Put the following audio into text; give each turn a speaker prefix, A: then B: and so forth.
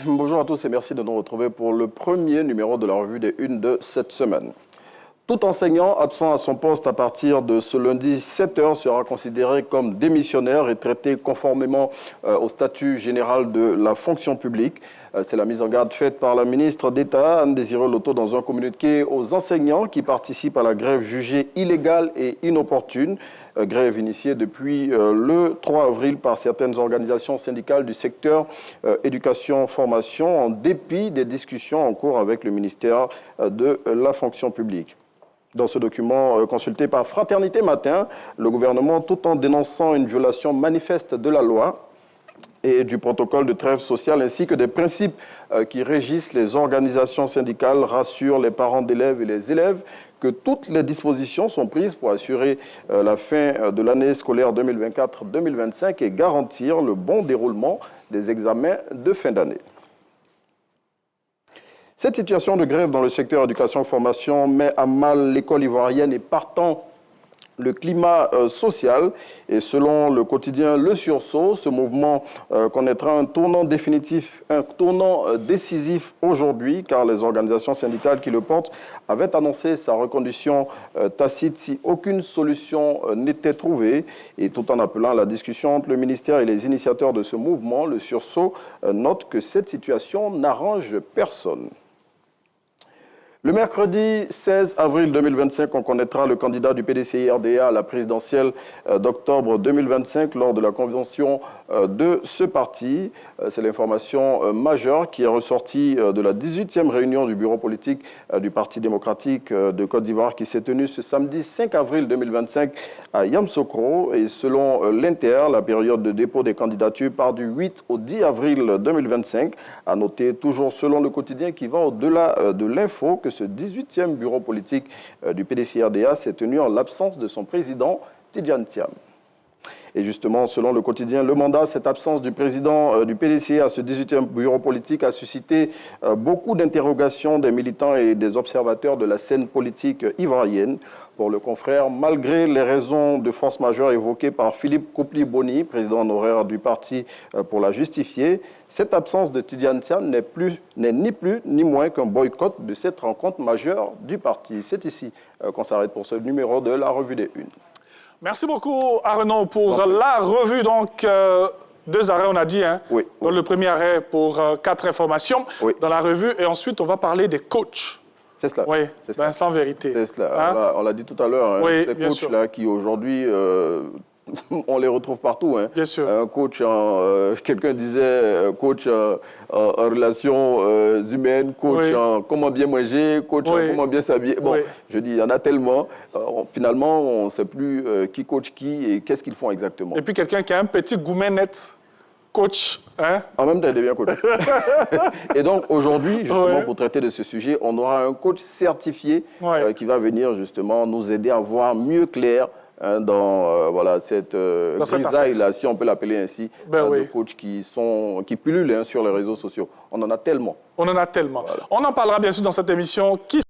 A: Bonjour à tous et merci de nous retrouver pour le premier numéro de la revue des Unes de cette semaine. Tout enseignant absent à son poste à partir de ce lundi 7h sera considéré comme démissionnaire et traité conformément au statut général de la fonction publique. C'est la mise en garde faite par la ministre d'État, Anne-Désirée Loto, dans un communiqué aux enseignants qui participent à la grève jugée illégale et inopportune. Grève initiée depuis le 3 avril par certaines organisations syndicales du secteur éducation-formation en dépit des discussions en cours avec le ministère de la fonction publique. Dans ce document consulté par Fraternité Matin, le gouvernement, tout en dénonçant une violation manifeste de la loi et du protocole de trêve sociale, ainsi que des principes qui régissent les organisations syndicales, rassure les parents d'élèves et les élèves que toutes les dispositions sont prises pour assurer la fin de l'année scolaire 2024-2025 et garantir le bon déroulement des examens de fin d'année. Cette situation de grève dans le secteur éducation-formation met à mal l'école ivoirienne et partant le climat social. Et selon le quotidien Le Sursaut, ce mouvement connaîtra un tournant définitif, un tournant décisif aujourd'hui, car les organisations syndicales qui le portent avaient annoncé sa reconduction tacite si aucune solution n'était trouvée. Et tout en appelant à la discussion entre le ministère et les initiateurs de ce mouvement, Le Sursaut note que cette situation n'arrange personne. Le mercredi 16 avril 2025, on connaîtra le candidat du PDCI-RDA à la présidentielle d'octobre 2025 lors de la convention de ce parti. C'est l'information majeure qui est ressortie de la 18e réunion du bureau politique du Parti démocratique de Côte d'Ivoire qui s'est tenue ce samedi 5 avril 2025 à Yamoussoukro. Et selon l'Inter, la période de dépôt des candidatures part du 8 au 10 avril 2025. À noter toujours selon le quotidien qui va au-delà de l'info que ce 18e bureau politique du PDCI-RDA s'est tenu en l'absence de son président, Tidjane Thiam. Et justement, selon le quotidien Le Mandat, cette absence du président du PDCI à ce 18e bureau politique a suscité beaucoup d'interrogations des militants et des observateurs de la scène politique ivoirienne. Pour le confrère, malgré les raisons de force majeure évoquées par Philippe Koupli-Boni, président honoraire du parti, pour la justifier, cette absence de Tidjane Thiam n'est ni plus ni moins qu'un boycott de cette rencontre majeure du parti. C'est ici qu'on s'arrête pour ce numéro de la Revue des Unes.
B: Merci beaucoup, Arnaud, pour la revue. Donc, 2 arrêts, on a dit. Hein?
A: Oui.
B: Donc, le premier arrêt pour 4 informations dans la revue. Et ensuite, on va parler des coachs.
A: C'est cela.
B: Oui, d'instant vérité.
A: C'est cela.
B: Hein?
A: On l'a dit tout à l'heure. Hein,
B: oui,
A: ces coachs-là qui, aujourd'hui, on les retrouve partout. Hein.
B: Bien sûr.
A: Un coach, quelqu'un disait coach en relations humaines, coach en comment bien manger, coach en comment bien s'habiller. Bon, je dis, il y en a tellement. Finalement, on ne sait plus qui coach qui et qu'est-ce qu'ils font exactement.
B: Et puis quelqu'un qui a un petit gourmet net, coach. Hein?
A: En même temps, il devient coach. Et donc, aujourd'hui, justement, pour traiter de ce sujet, on aura un coach certifié qui va venir justement nous aider à voir mieux clair dans voilà, cette grisaille-là, si on peut l'appeler ainsi, de coachs qui pullulent sur les réseaux sociaux. On en a tellement.
B: On en a tellement. Voilà. On en parlera bien sûr dans cette émission.